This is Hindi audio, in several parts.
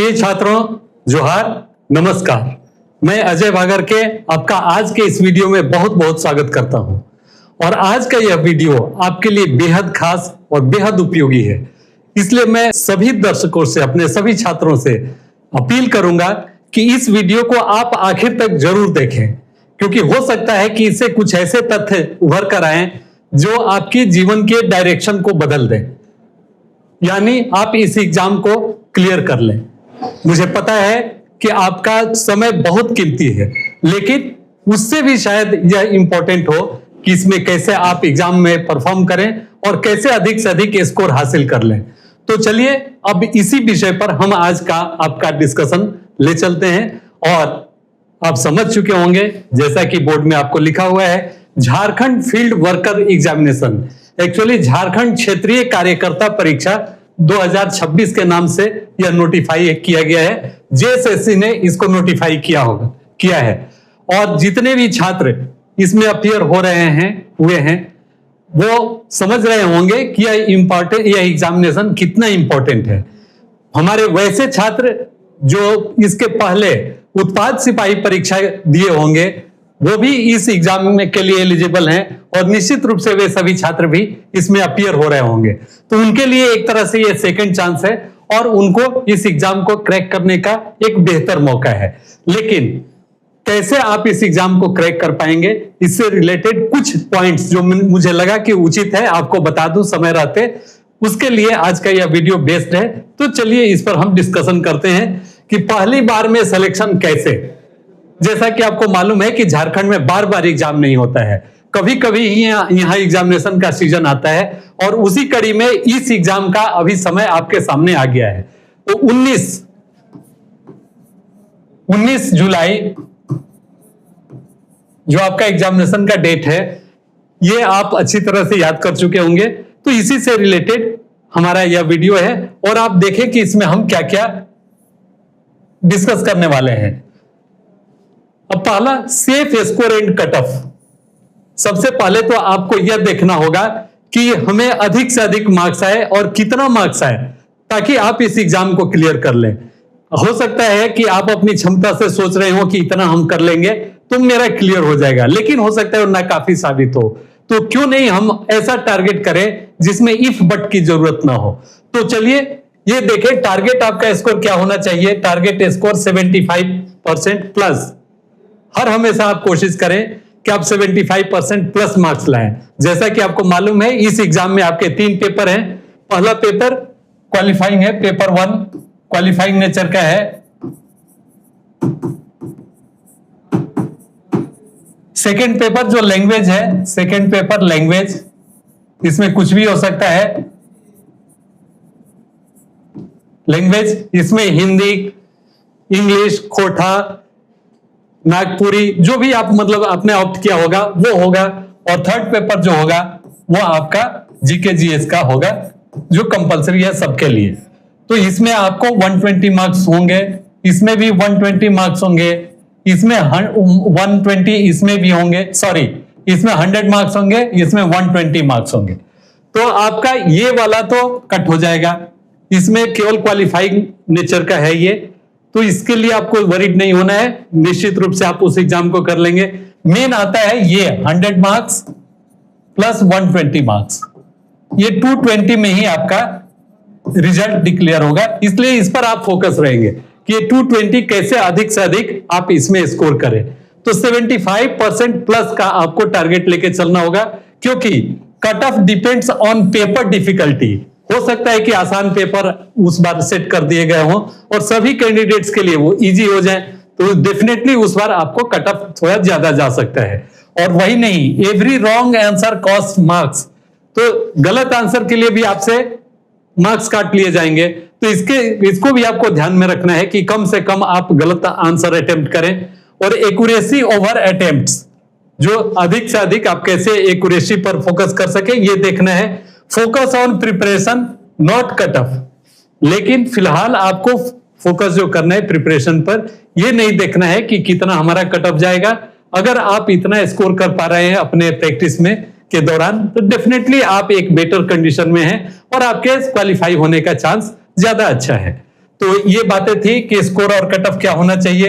प्रिय छात्रों, जोहार, नमस्कार। मैं अजय भागर के आपका आज के इस वीडियो में बहुत बहुत स्वागत करता हूं। और आज का यह वीडियो आपके लिए बेहद खास और बेहद उपयोगी है। इसलिए मैं सभी दर्शकों से, अपने सभी छात्रों से अपील करूंगा कि इस वीडियो को आप आखिर तक जरूर देखें, क्योंकि हो सकता है कि इससे कुछ ऐसे तथ्य उभर कर आए जो आपके जीवन के डायरेक्शन को बदल दें, यानी आप इस एग्जाम को क्लियर कर लें। मुझे पता है कि आपका समय बहुत कीमती है, लेकिन उससे भी शायद यह इंपॉर्टेंट हो कि इसमें कैसे आप एग्जाम में परफॉर्म करें और कैसे अधिक से अधिक स्कोर हासिल कर लें। तो चलिए अब इसी विषय पर हम आज का आपका डिस्कशन ले चलते हैं। और आप समझ चुके होंगे, जैसा कि बोर्ड में आपको लिखा हुआ है, Jharkhand field worker examination, actually Jharkhand क्षेत्रीय कार्यकर्ता परीक्षा 2026 के नाम से यह नोटिफाई किया गया है। जेएसएससी ने इसको नोटिफाई किया है। और जितने भी छात्र इसमें अपीयर हो रहे हैं, हुए हैं, वो समझ रहे होंगे कि यह एग्जामिनेशन कितना इंपॉर्टेंट है। हमारे वैसे छात्र जो इसके पहले उत्पाद सिपाही परीक्षा दिए होंगे, वो भी इस एग्जाम में के लिए एलिजिबल हैं, और निश्चित रूप से वे सभी छात्र भी इसमें अपीयर हो रहे होंगे। तो उनके लिए एक तरह से ये सेकंड चांस है और उनको इस एग्जाम को क्रैक करने का एक बेहतर मौका है। लेकिन कैसे आप इस एग्जाम को क्रैक कर पाएंगे, इससे रिलेटेड कुछ पॉइंट्स जो मुझे लगा कि उचित है आपको बता दूं समय रहते, उसके लिए आज का यह वीडियो बेस्ड है। तो चलिए इस पर हम डिस्कशन करते हैं कि पहली बार में सिलेक्शन कैसे। जैसा कि आपको मालूम है कि झारखंड में बार बार एग्जाम नहीं होता है, कभी कभी ही यहाँ एग्जामिनेशन का सीजन आता है, और उसी कड़ी में इस एग्जाम का अभी समय आपके सामने आ गया है। तो 19 जुलाई जो आपका एग्जामिनेशन का डेट है, ये आप अच्छी तरह से याद कर चुके होंगे। तो इसी से रिलेटेड हमारा यह वीडियो है, और आप देखें कि इसमें हम क्या क्या डिस्कस करने वाले हैं। अब पहला, safe score and cut off. सबसे पहले तो आपको यह देखना होगा कि हमें अधिक से अधिक मार्क्स आए, और कितना मार्क्स आए, ताकि आप इस एग्जाम को क्लियर कर लें। हो सकता है कि आप अपनी क्षमता से सोच रहे हो कि इतना हम कर लेंगे तो मेरा क्लियर हो जाएगा, लेकिन हो सकता है वो नाकाफी साबित हो। तो क्यों नहीं हम ऐसा टारगेट करें जिसमें इफ बट की जरूरत ना हो। तो चलिए ये देखें, टारगेट आपका स्कोर क्या होना चाहिए। Target score 75% plus. हर हमेशा आप कोशिश करें कि आप 75% प्लस मार्क्स लाएं। जैसा कि आपको मालूम है, इस एग्जाम में आपके 3 पेपर हैं। पहला पेपर क्वालिफाइंग है, पेपर 1 क्वालिफाइंग नेचर का है। सेकेंड पेपर जो लैंग्वेज है, सेकेंड पेपर लैंग्वेज, इसमें कुछ भी हो सकता है। लैंग्वेज, इसमें हिंदी, इंग्लिश, खोटा, नागपुरी, जो भी आप मतलब आपने ऑप्ट किया होगा वो होगा। और थर्ड पेपर जो होगा वो आपका जीके जीएस का होगा, जो कंपलसरी है सबके लिए। तो इसमें आपको 120 मार्क्स होंगे, इसमें भी 120 मार्क्स होंगे, इसमें 120 इसमें भी होंगे, सॉरी इसमें 100 मार्क्स होंगे, इसमें 120 मार्क्स होंगे। तो आपका ये वाला तो कट हो जाएगा। इसमें केवल क्वालिफाइंग नेचर का है ये, तो इसके लिए आपको वरीड नहीं होना है, निश्चित रूप से आप उस एग्जाम को कर लेंगे। मेन आता है ये 100 मार्क्स प्लस 120 मार्क्स, ये 220 में ही आपका रिजल्ट डिक्लेयर होगा। इसलिए इस पर आप फोकस रहेंगे कि ये 220 कैसे अधिक से अधिक आप इसमें स्कोर करें। तो 75% प्लस का आपको टारगेट लेके चलना होगा, क्योंकि cut off depends on paper difficulty. हो सकता है कि आसान पेपर उस बार सेट कर दिए गए हों और सभी कैंडिडेट्स के लिए वो इजी हो जाए, तो डेफिनेटली उस बार आपको कट ऑफ थोड़ा ज्यादा जा सकता है। और वही नहीं, every wrong answer cost marks, तो गलत आंसर के लिए भी आपसे मार्क्स काट लिए जाएंगे। तो इसको भी आपको ध्यान में रखना है कि कम से कम आप गलत आंसर अटेम्प्ट करें। और एक्यूरेसी ओवर अटेम्प्ट्स, जो अधिक से अधिक आप कैसे एक्यूरेसी पर फोकस कर सके, ये देखना है। Focus on preparation not cut off, लेकिन फिलहाल आपको फोकस जो करना है प्रिपरेशन पर, यह नहीं देखना है कि कितना हमारा कट ऑफ जाएगा। अगर आप इतना स्कोर कर पा रहे हैं अपने प्रैक्टिस में के दौरान, तो डेफिनेटली आप एक बेटर कंडीशन में हैं और आपके क्वालिफाई होने का चांस ज्यादा अच्छा है। तो ये बातें थी कि स्कोर और कट ऑफ क्या होना चाहिए।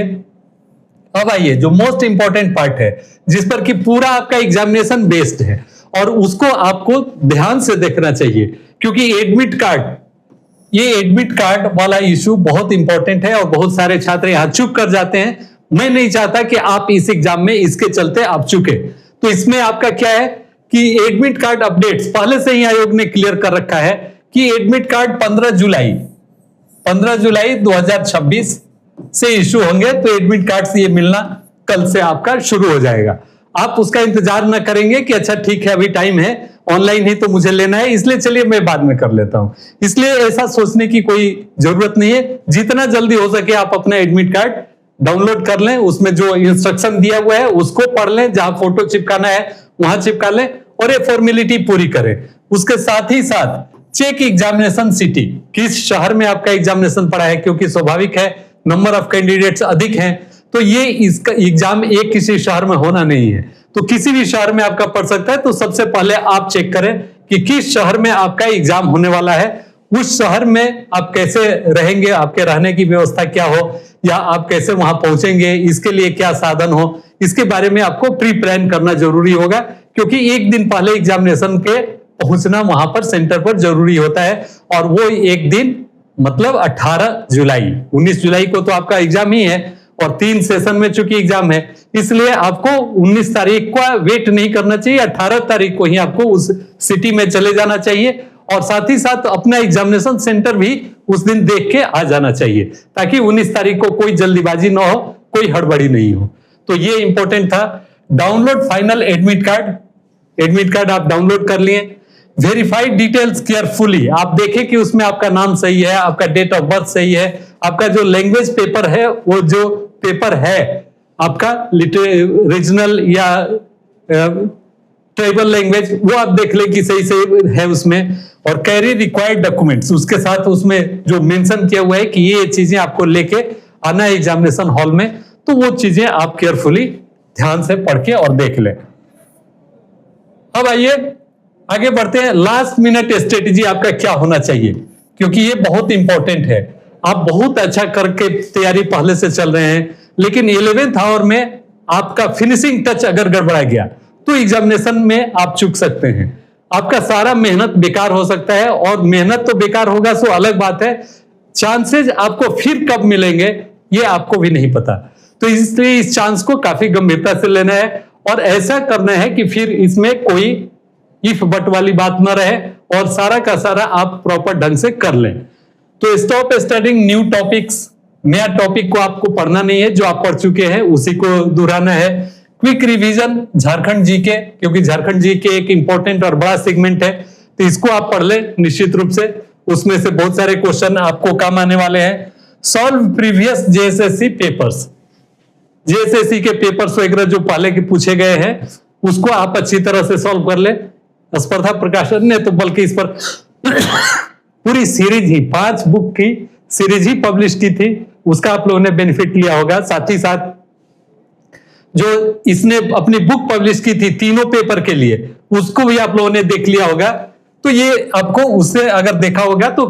अब आइए जो मोस्ट इंपॉर्टेंट पार्ट है, जिस पर कि पूरा आपका एग्जामिनेशन बेस्ड है और उसको आपको ध्यान से देखना चाहिए, क्योंकि एडमिट कार्ड, ये एडमिट कार्ड वाला इशू बहुत इंपॉर्टेंट है और बहुत सारे छात्र यहां चूक कर जाते हैं। मैं नहीं चाहता कि आप इस एग्जाम में इसके चलते आप चुके। तो इसमें आपका क्या है कि एडमिट कार्ड अपडेट्स पहले से ही आयोग ने क्लियर कर रखा है कि एडमिट कार्ड 15 जुलाई 2026 से इशू होंगे। तो एडमिट कार्ड से ये मिलना कल से आपका शुरू हो जाएगा। आप उसका इंतजार ना करेंगे कि अच्छा ठीक है अभी टाइम है, ऑनलाइन ही तो मुझे लेना है, इसलिए चलिए मैं बाद में कर लेता हूं। इसलिए ऐसा सोचने की कोई जरूरत नहीं है। जितना जल्दी हो सके आप अपना एडमिट कार्ड डाउनलोड कर लें, उसमें जो इंस्ट्रक्शन दिया हुआ है उसको पढ़ लें, जहां फोटो चिपकाना है वहां चिपका लें और ये फॉर्मेलिटी पूरी करें। उसके साथ ही साथ चेक एग्जामिनेशन सिटी, किस शहर में आपका एग्जामिनेशन पड़ा है, क्योंकि स्वाभाविक है नंबर ऑफ कैंडिडेट्स अधिक हैं, तो ये इसका एग्जाम एक किसी शहर में होना नहीं है, तो किसी भी शहर में आपका पड़ सकता है। तो सबसे पहले आप चेक करें कि किस शहर में आपका एग्जाम होने वाला है, उस शहर में आप कैसे रहेंगे, आपके रहने की व्यवस्था क्या हो, या आप कैसे वहां पहुंचेंगे, इसके लिए क्या साधन हो, इसके बारे में आपको प्री प्लान करना जरूरी होगा, क्योंकि एक दिन पहले एग्जामिनेशन के पहुंचना वहां पर सेंटर पर जरूरी होता है। और वो एक दिन मतलब 18 जुलाई, 19 जुलाई को तो आपका एग्जाम ही है और 3 सेशन में चूंकि एग्जाम है, इसलिए आपको 19 तारीख को वेट नहीं करना चाहिए, 18 तारीख को ही आपको उस सिटी में चले जाना चाहिए और साथ ही साथ अपना एग्जामिनेशन सेंटर भी उस दिन देख के आ जाना चाहिए, ताकि 19 तारीख को कोई जल्दीबाजी ना हो, कोई हड़बड़ी नहीं हो। तो ये इंपॉर्टेंट था। डाउनलोड फाइनल एडमिट कार्ड आप डाउनलोड कर लिए। वेरीफाइड डिटेल्स केयरफुली, आप देखें कि उसमें आपका नाम सही है, आपका डेट ऑफ बर्थ सही है, आपका जो लैंग्वेज पेपर है, वो जो पेपर है आपका रीजनल या ट्राइबल लैंग्वेज, वो आप देख लें कि सही से है उसमें। और कैरी रिक्वायर्ड डॉक्यूमेंट्स, उसके साथ उसमें जो मेंशन किया हुआ है कि ये चीजें आपको लेके आना है एग्जामिनेशन हॉल में, तो वो चीजें आप केयरफुली ध्यान से पढ़ के और देख लें। अब आइए आगे बढ़ते हैं। लास्ट मिनट स्ट्रेटेजी आपका क्या होना चाहिए, क्योंकि ये बहुत इंपॉर्टेंट है। आप बहुत अच्छा करके तैयारी पहले से चल रहे हैं, लेकिन 11th आवर में आपका फिनिशिंग टच अगर गड़बड़ा गया तो एग्जामिनेशन में आप चूक सकते हैं, आपका सारा मेहनत बेकार हो सकता है। और मेहनत तो बेकार होगा सो अलग बात है, चांसेस आपको फिर कब मिलेंगे ये आपको भी नहीं पता। तो इसलिए इस चांस को काफी गंभीरता से लेना है और ऐसा करना है कि फिर इसमें कोई इफ बट वाली बात ना रहे और सारा का सारा आप प्रॉपर ढंग से कर लें। तो स्टॉप स्टडिंग न्यू टॉपिक्स, नया टॉपिक को आपको पढ़ना नहीं है, जो आप पढ़ चुके हैं उसी को दोहराना है। क्विक रिवीजन झारखंड जीके, क्योंकि झारखंड जीके एक इंपॉर्टेंट और बड़ा सेगमेंट है, तो इसको आप पढ़ लें निश्चित रूप से, उसमें से बहुत सारे क्वेश्चन आपको काम आने वाले हैं। Solve previous JSSC papers, JSSC के पेपर्स वगैरह जो पहले के पूछे गए हैं उसको आप अच्छी तरह से सॉल्व कर ले। स्पर्धा प्रकाशन ने तो बल्कि इस पर पूरी सीरीज ही 5 बुक की सीरीज ही पब्लिश की थी, उसका आप लोगों ने बेनिफिट लिया होगा। साथ ही साथ जो इसने अपनी बुक पब्लिश की थी तीनों पेपर के लिए, उसको भी आप लोगों ने देख लिया होगा। तो ये आपको उससे अगर देखा होगा तो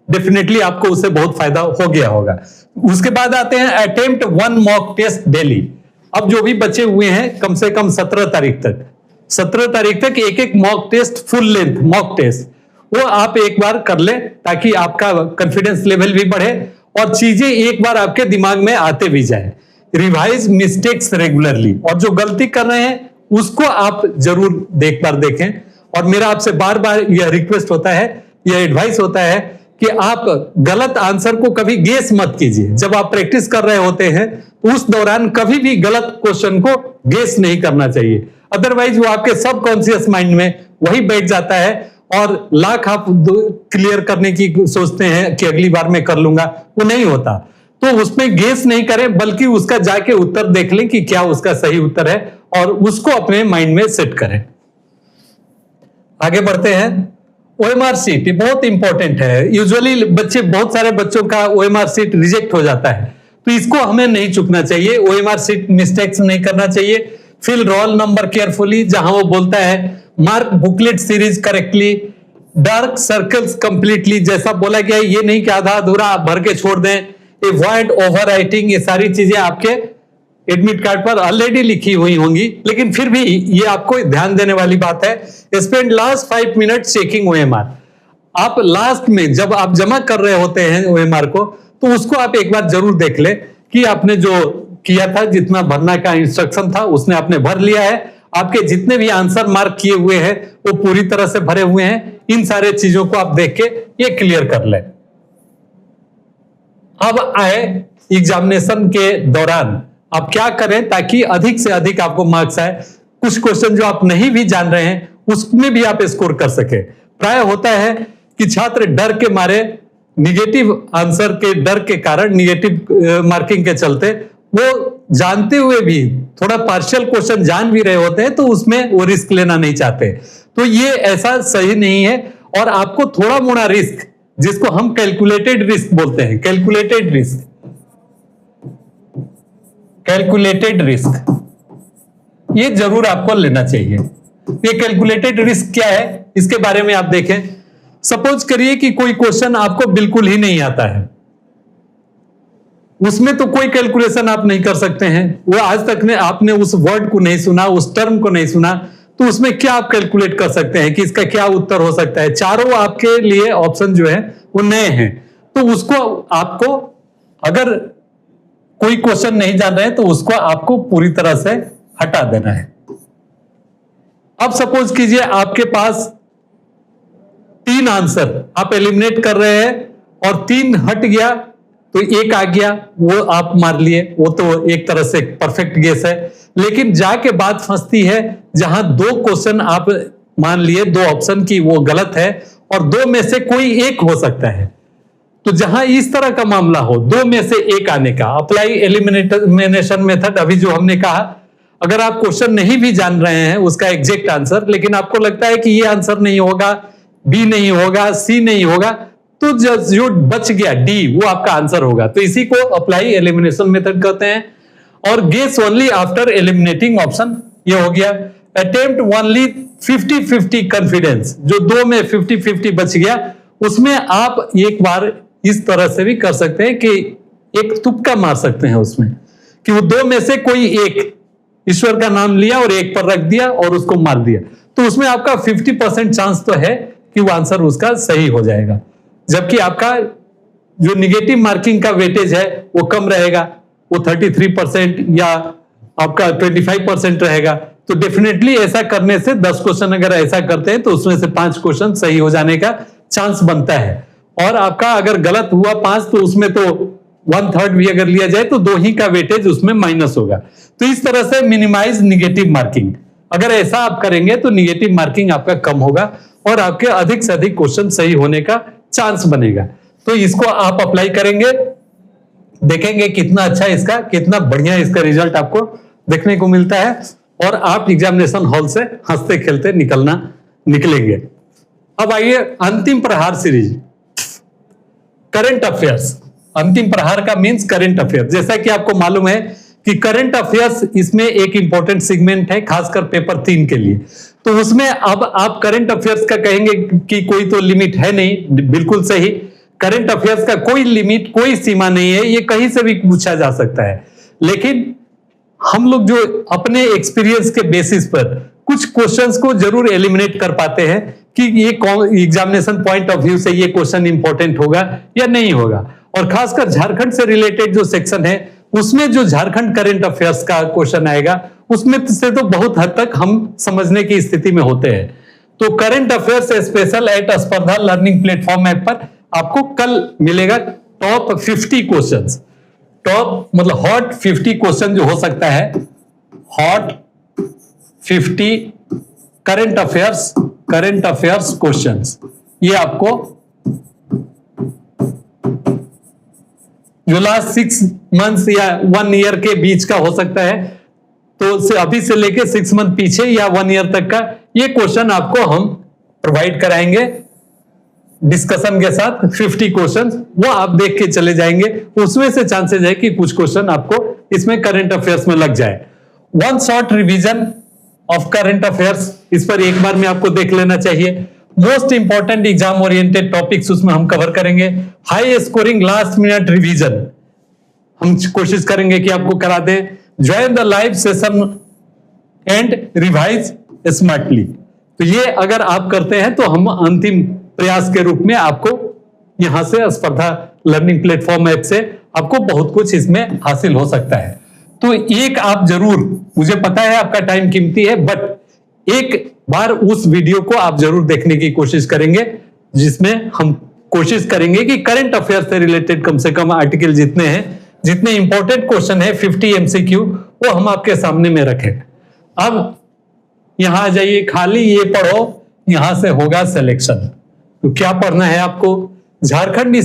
डेफिनेटली आपको उससे बहुत फायदा हो गया होगा। उसके बाद आते हैं अटेम्प्ट 1 मॉक टेस्ट डेली। अब जो भी बचे हुए हैं कम से कम 17 तारीख तक एक mock test, full length mock test, वो आप एक बार कर लें, ताकि आपका कॉन्फिडेंस लेवल भी बढ़े और चीजें एक बार आपके दिमाग में आते भी जाए। रिवाइज मिस्टेक्स रेगुलरली, और जो गलती कर रहे हैं उसको आप जरूर देखें। और मेरा आपसे बार बार यह रिक्वेस्ट होता है, यह एडवाइस होता है कि आप गलत आंसर को कभी गेस मत कीजिए। जब आप प्रैक्टिस कर रहे होते हैं उस दौरान कभी भी गलत क्वेश्चन को गेस नहीं करना चाहिए, अदरवाइज वो आपके सबकॉन्शियस माइंड में वही बैठ जाता है और लाख आप क्लियर करने की सोचते हैं कि अगली बार मैं कर लूंगा, वो नहीं होता। तो उसमें गेस नहीं करें, बल्कि उसका जाके उत्तर देख लें कि क्या उसका सही उत्तर है और उसको अपने माइंड में सेट करें। आगे बढ़ते हैं। ओएमआर सीट, ये बहुत इंपॉर्टेंट है। यूजुअली बहुत सारे बच्चों का ओएमआर सीट रिजेक्ट हो जाता है, तो इसको हमें नहीं चूकना चाहिए। ओएमआर सीट मिस्टेक्स नहीं करना चाहिए। फिल रोल नंबर केयरफुली, जहां वो बोलता है mark booklet series correctly, dark circles completely, जैसा बोला गया है, ये नहीं कि आधा अधूरा आप भर के छोड़ दें। अवॉइड ओवर राइटिंग, ये सारी चीजें आपके एडमिट कार्ड पर ऑलरेडी लिखी हुई होंगी, लेकिन फिर भी ये आपको ध्यान देने वाली बात है। Spend last 5 minute checking OMR. आप लास्ट में जब आप जमा कर रहे होते हैं ओएमआर को, तो उसको आप एक बार जरूर देख ले कि आपने जो किया था, जितना भरना का इंस्ट्रक्शन था उसने आपने भर लिया है। आपके जितने भी आंसर मार्क किए हुए हैं वो पूरी तरह से भरे हुए हैं। इन सारे चीजों को आप देख के ये क्लियर कर लें। अब आए एग्जामिनेशन के दौरान आप क्या करें ताकि अधिक से अधिक आपको मार्क्स आए। कुछ क्वेश्चन जो आप नहीं भी जान रहे हैं उसमें भी आप स्कोर कर सके। प्राय होता है कि छात्र डर के मारे, निगेटिव आंसर के डर के कारण, निगेटिव मार्किंग के चलते, वो जानते हुए भी थोड़ा पार्शियल क्वेश्चन जान भी रहे होते हैं तो उसमें वो रिस्क लेना नहीं चाहते। तो ये ऐसा सही नहीं है। और आपको थोड़ा मोड़ा रिस्क, जिसको हम कैलकुलेटेड रिस्क बोलते हैं, कैलकुलेटेड रिस्क, कैलकुलेटेड रिस्क, ये जरूर आपको लेना चाहिए। ये कैलकुलेटेड रिस्क क्या है, इसके बारे में आप देखें। सपोज करिए कि कोई क्वेश्चन आपको बिल्कुल ही नहीं आता है, उसमें तो कोई कैलकुलेशन आप नहीं कर सकते हैं। वो आज तक ने आपने उस वर्ड को नहीं सुना, उस टर्म को नहीं सुना, तो उसमें क्या आप कैलकुलेट कर सकते हैं कि इसका क्या उत्तर हो सकता है। चारों आपके लिए ऑप्शन जो है वो नए हैं, तो उसको आपको, अगर कोई क्वेश्चन नहीं जान रहे हैं तो उसको आपको पूरी तरह से हटा देना है। अब सपोज कीजिए आपके पास 3 आंसर आप एलिमिनेट कर रहे हैं और 3 हट गया तो 1 आ गया, वो आप मार लिए, वो तो एक तरह से परफेक्ट गेस है। लेकिन जाके बात फंसती है जहां 2 क्वेश्चन आप मान लिए, 2 ऑप्शन की वो गलत है और 2 में से कोई एक हो सकता है। तो जहां इस तरह का मामला हो, 2 में से 1 आने का, अप्लाई एलिमिनेशन मेथड अभी जो हमने कहा, अगर आप क्वेश्चन नहीं भी जान रहे हैं उसका एग्जैक्ट आंसर, लेकिन आपको लगता है कि ये आंसर नहीं होगा, बी नहीं होगा, सी नहीं होगा, तो जो बच गया डी वो आपका आंसर होगा। तो इसी को अप्लाई एलिमिनेशन मेथड कहते हैं। और guess only after eliminating option, ये हो गया। अटेम्प्ट ओनली 50-50 कॉन्फिडेंस, जो 2 में 50-50 बच गया, उसमें आप एक बार इस तरह से भी कर सकते हैं कि एक तुक्का मार सकते हैं उसमें, कि वो 2 में से कोई एक, ईश्वर का नाम लिया और 1 पर रख दिया और उसको मार दिया, तो उसमें आपका 50% चांस तो है कि वो आंसर उसका सही हो जाएगा। जबकि आपका जो निगेटिव मार्किंग का वेटेज है वो कम रहेगा, वो 33% या आपका 25% रहेगा। तो डेफिनेटली ऐसा करने से 10 क्वेश्चन अगर ऐसा करते हैं तो उसमें से 5 क्वेश्चन सही हो जाने का चांस बनता है। और आपका अगर गलत हुआ 5 तो उसमें तो 1/3 भी अगर लिया जाए तो 2 ही का वेटेज उसमें माइनस होगा। तो इस तरह से मिनिमाइज निगेटिव मार्किंग, अगर ऐसा आप करेंगे तो निगेटिव मार्किंग आपका कम होगा और आपके अधिक से अधिक क्वेश्चन सही होने का चांस बनेगा। तो इसको आप अप्लाई करेंगे, देखेंगे कितना अच्छा इसका, कितना बढ़िया इसका रिजल्ट आपको देखने को मिलता है और आप एग्जामिनेशन हॉल से हंसते खेलते निकलेंगे। अब आइए अंतिम प्रहार सीरीज, करंट अफेयर्स। अंतिम प्रहार का मींस करंट अफेयर। जैसा कि आपको मालूम है कि करंट अफेयर्स इसमें एक इंपॉर्टेंट सेगमेंट है, खासकर पेपर 3 के लिए। तो उसमें अब आप करंट अफेयर्स का कहेंगे कि कोई तो लिमिट है नहीं, बिल्कुल सही। करंट अफेयर्स का कोई लिमिट, कोई सीमा नहीं है, ये कहीं से भी पूछा जा सकता है। लेकिन हम लोग जो अपने एक्सपीरियंस के बेसिस पर कुछ क्वेश्चंस को जरूर एलिमिनेट कर पाते हैं कि ये एग्जामिनेशन पॉइंट ऑफ व्यू से ये क्वेश्चन इंपॉर्टेंट होगा या नहीं होगा। और खासकर झारखंड से रिलेटेड जो सेक्शन है उसमें जो झारखंड करंट अफेयर्स का क्वेश्चन आएगा उसमें से तो बहुत हद तक हम समझने की स्थिति में होते हैं। तो करंट अफेयर्स स्पेशल एट स्पर्धा लर्निंग प्लेटफॉर्म ऐप पर आपको कल मिलेगा टॉप 50 क्वेश्चंस। टॉप मतलब हॉट 50 क्वेश्चन जो हो सकता है, हॉट 50 करंट अफेयर्स क्वेश्चंस, ये आपको जो लास्ट 6 मंथ्स या 1 ईयर के बीच का हो सकता है, तो अभी से लेके 6 मंथ पीछे या 1 ईयर तक का ये क्वेश्चन आपको हम प्रोवाइड कराएंगे डिस्कशन के साथ। 50 क्वेश्चन वो आप देख के चले जाएंगे, उसमें से चांसेस है कि कुछ क्वेश्चन आपको इसमें करंट अफेयर्स में लग जाए। 1 short revision of current affairs, इस पर एक बार में आपको देख लेना चाहिए। Most important exam oriented topics उसमें हम कवर करेंगे। High scoring last minute revision हम कोशिश करेंगे कि आपको करा दें। Join the live session and revise smartly. तो ये अगर आप करते हैं तो हम अंतिम प्रयास के रूप में आपको यहां से स्पर्धा लर्निंग प्लेटफॉर्म ऐप से आपको बहुत कुछ इसमें हासिल हो सकता है। तो एक आप जरूर, मुझे पता है आपका टाइम कीमती है, बट एक बार उस वीडियो को आप जरूर देखने की कोशिश करेंगे, जिसमें हम कोशिश करेंगे कि करंट अफेयर से रिलेटेड कम से कम आर्टिकल जितने हैं, जितने इंपॉर्टेंट क्वेश्चन है 50 MCQ, वो हम आपके सामने में रखें। अब यहां आ जाइए, खाली ये पढ़ो, यहां से होगा सिलेक्शन। तो क्या पढ़ना है आपको? झारखंड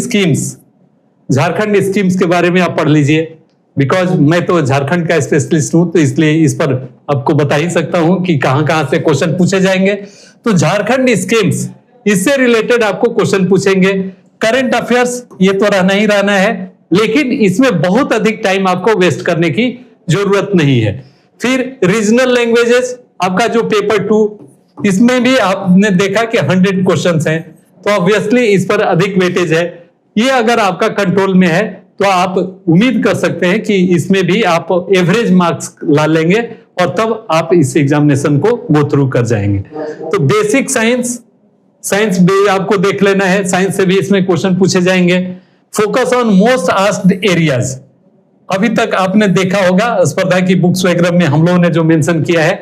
स्कीम्स के बारे में आप पढ़ लीजिए। बिकॉज मैं तो झारखंड का स्पेशलिस्ट हूं, तो इसलिए इस पर आपको बता ही सकता हूं कि कहां कहां से क्वेश्चन पूछे जाएंगे। तो झारखंड स्कीम्स, इससे रिलेटेड आपको क्वेश्चन पूछेंगे। करंट अफेयर्स ये तो रहना ही रहना है, लेकिन इसमें बहुत अधिक टाइम आपको वेस्ट करने की जरूरत नहीं है। फिर रीजनल लैंग्वेजेस, आपका जो पेपर 2, इसमें भी आपने देखा कि 100 क्वेश्चंस हैं, तो ऑब्वियसली इस पर अधिक वेटेज है। ये अगर आपका कंट्रोल में है तो आप उम्मीद कर सकते हैं कि इसमें भी आप एवरेज मार्क्स ला लेंगे और तब आप इस एग्जामिनेशन को गो थ्रू कर जाएंगे। तो बेसिक साइंस भी आपको देख लेना है, साइंस से भी इसमें क्वेश्चन पूछे जाएंगे। Focus on most asked areas, अभी तक आपने देखा होगा स्पर्धा की बुक्स वगैरह में हम लोगों ने जो मेंशन किया है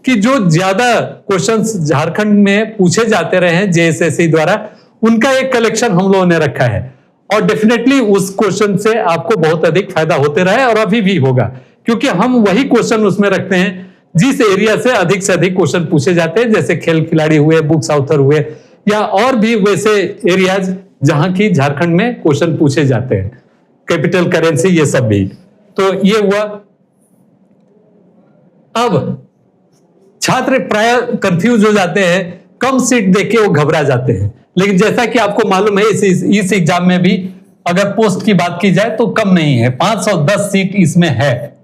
कि जो ज्यादा क्वेश्चंस झारखंड में पूछे जाते रहे हैं JSSC द्वारा, उनका एक कलेक्शन हम लोगों ने रखा है। और डेफिनेटली उस क्वेश्चन से आपको बहुत अधिक फायदा होते रहा है और अभी भी होगा, क्योंकि हम वही क्वेश्चन उसमें रखते हैं जिस एरिया से अधिक क्वेश्चन पूछे जाते हैं, जैसे खेल खिलाड़ी हुए, बुक्स ऑथर हुए, या और भी वैसे एरियाज जहां की झारखंड में क्वेश्चन पूछे जाते हैं, कैपिटल करेंसी, ये सब भी। तो ये हुआ। अब छात्र प्राय कंफ्यूज हो जाते हैं, कम सीट देके वो घबरा जाते हैं, लेकिन जैसा कि आपको मालूम है इस एग्जाम में भी अगर पोस्ट की बात की जाए तो कम नहीं है, 510 सीट इसमें है।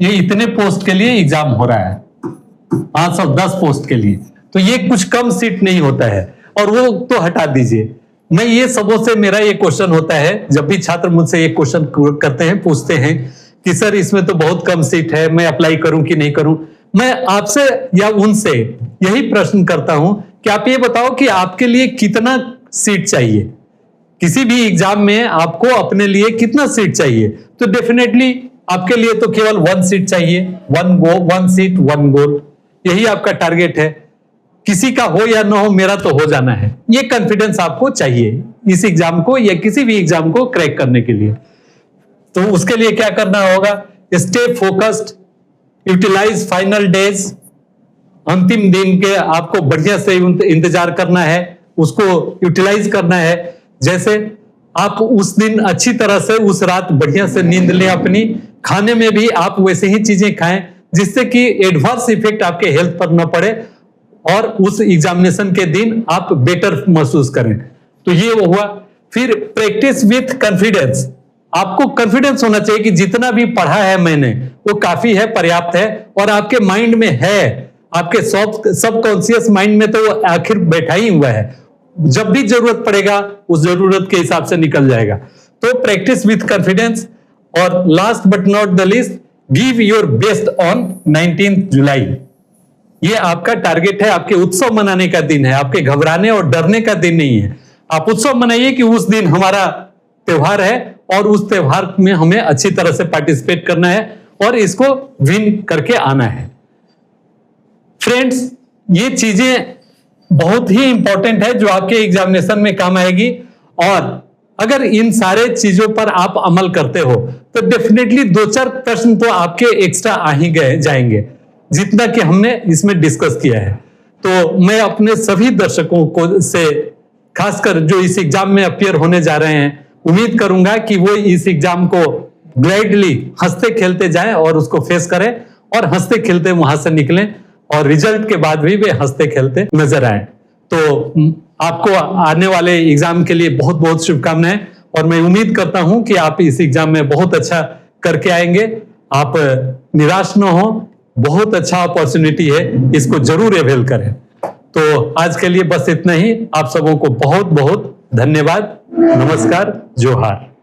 ये इतने पोस्ट के लिए एग्जाम हो रहा है, 510 पोस्ट के लिए, तो ये कुछ कम सीट नहीं होता है। और वो तो हटा दीजिए, मैं ये सबों से मेरा ये क्वेश्चन होता है, जब भी छात्र मुझसे ये क्वेश्चन करते हैं, पूछते हैं कि सर इसमें तो बहुत कम सीट है, मैं अप्लाई करूं कि नहीं करूं, मैं आपसे या उनसे यही प्रश्न करता हूं कि आप ये बताओ कि आपके लिए कितना सीट चाहिए। किसी भी एग्जाम में आपको अपने लिए कितना सीट चाहिए? तो डेफिनेटली आपके लिए तो केवल 1 सीट चाहिए, 1 सीट 1 गोल, यही आपका टारगेट है। किसी का हो या ना हो, मेरा तो हो जाना है, ये कॉन्फिडेंस आपको चाहिए इस एग्जाम को या किसी भी एग्जाम को क्रैक करने के लिए। तो उसके लिए क्या करना होगा? Stay focused, utilise final days, अंतिम दिन के आपको बढ़िया से इंतजार करना है, उसको यूटिलाइज करना है। जैसे आप उस दिन अच्छी तरह से उस रात बढ़िया से नींद लें, अपनी खाने में भी आप वैसे ही चीजें खाएं जिससे कि एडवर्स इफेक्ट आपके हेल्थ पर न पड़े और उस एग्जामिनेशन के दिन आप बेटर महसूस करें। तो ये हुआ। फिर प्रैक्टिस विथ कॉन्फिडेंस, आपको कॉन्फिडेंस होना चाहिए कि जितना भी पढ़ा है मैंने वो काफी है, पर्याप्त है, और आपके माइंड में है, आपके सबकॉन्शियस माइंड में तो वो आखिर बैठा ही हुआ है, जब भी जरूरत पड़ेगा उस जरूरत के हिसाब से निकल जाएगा। तो प्रैक्टिस विथ कॉन्फिडेंस। और last but not the least, give your best on 19 जुलाई। ये आपका टारगेट है, आपके उत्सव मनाने का दिन है, आपके घबराने और डरने का दिन नहीं है। आप उत्सव मनाइए कि उस दिन हमारा त्योहार है और उस त्योहार में हमें अच्छी तरह से पार्टिसिपेट करना है और इसको विन करके आना है। फ्रेंड्स, ये चीजें बहुत ही इंपॉर्टेंट है जो आपके एग्जामिनेशन में काम आएगी, और अगर इन सारे चीजों पर आप अमल करते हो तो डेफिनेटली 2-4 प्रश्न तो आपके एक्स्ट्रा आ ही गए जाएंगे, जितना कि हमने इसमें डिस्कस किया है। तो मैं अपने सभी दर्शकों को से, खासकर जो इस एग्जाम में अपीयर होने जा रहे हैं, उम्मीद करूंगा कि वो इस एग्जाम को ग्लैडली हंसते खेलते जाएं और उसको फेस करें और हंसते खेलते वहां से निकलें और रिजल्ट के बाद भी वे हंसते खेलते नजर आए। तो आपको आने वाले एग्जाम के लिए बहुत बहुत शुभकामनाएं, और मैं उम्मीद करता हूं कि आप इस एग्जाम में बहुत अच्छा करके आएंगे। आप निराश न हो, बहुत अच्छा अपॉर्चुनिटी है, इसको जरूर अवेल करें। तो आज के लिए बस इतना ही। आप सबों को बहुत बहुत धन्यवाद। नमस्कार, जोहार।